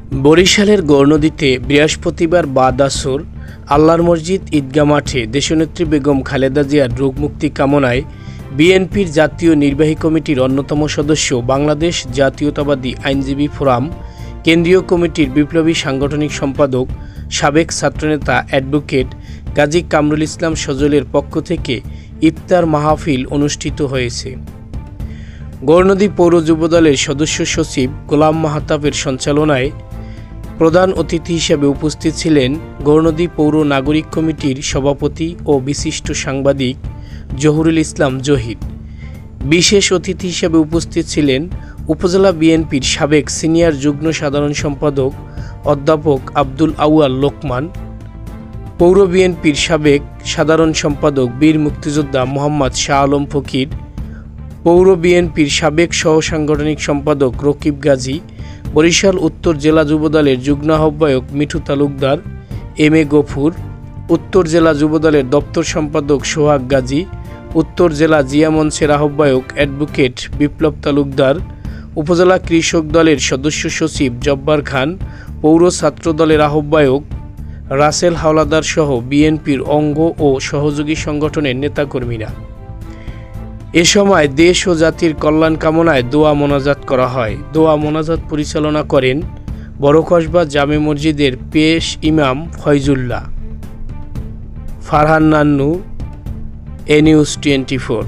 বরিশালের গৌরনদীতে বৃহস্পতিবার বাদ আসর আল্লাহর মসজিদ ঈদগাহ মাঠে দেশনেত্রী বেগম খালেদা জিয়ার রোগমুক্তি কামনায় বিএনপির জাতীয় নির্বাহী কমিটির অন্যতম সদস্য বাংলাদেশ জাতীয়তাবাদী আইনজীবী ফোরাম কেন্দ্রীয় কমিটির বিপ্লবী সাংগঠনিক সম্পাদক সাবেক ছাত্রনেতা অ্যাডভোকেট গাজী কামরুল ইসলাম সজলের পক্ষ থেকে ইফতার মাহফিল অনুষ্ঠিত হয়েছে। গৌরনদী পৌর যুবদলের সদস্য সচিব গোলাম মাহতাবের সঞ্চালনায় প্রধান অতিথি হিসেবে উপস্থিত ছিলেন গৌরনদী পৌর নাগরিক কমিটির সভাপতি ও বিশিষ্ট সাংবাদিক জহুরুল ইসলাম জহির। বিশেষ অতিথি হিসেবে উপস্থিত ছিলেন উপজেলা বিএনপির সাবেক সিনিয়র যুগ্ম সাধারণ সম্পাদক অধ্যাপক আব্দুল আউয়াল লোকমান, পৌর বিএনপির সাবেক সাধারণ সম্পাদক বীর মুক্তিযোদ্ধা মোহাম্মদ শাহ আলম ফকির, পৌর বিএনপির সাবেক সহ সাংগঠনিক সম্পাদক রকিব গাজী, বরিশাল উত্তর জেলা যুবদলের যুগ্ম আহ্বায়ক মিঠু তালুকদার, এম এ গফুর, উত্তর জেলা যুবদলের দপ্তর সম্পাদক সোহাগ গাজী, উত্তর জেলা জিয়া মঞ্চের আহ্বায়ক অ্যাডভোকেট বিপ্লব তালুকদার, উপজেলা কৃষক দলের সদস্য সচিব জব্বার খান, পৌর ছাত্র দলের আহ্বায়ক রাসেল হাওলাদার সহ বিএনপির অঙ্গ ও সহযোগী সংগঠনের নেতাকর্মীরা। এ সময় দেশ ও জাতির কল্যাণ কামনায় দোয়া মোনাজাত করা হয়। দোয়া মোনাজাত পরিচালনা করেন বড়কসবা জামে মসজিদের পেশ ইমাম ফয়জুল্লাহ। ফারহান নান্নু, এনিউজ 24।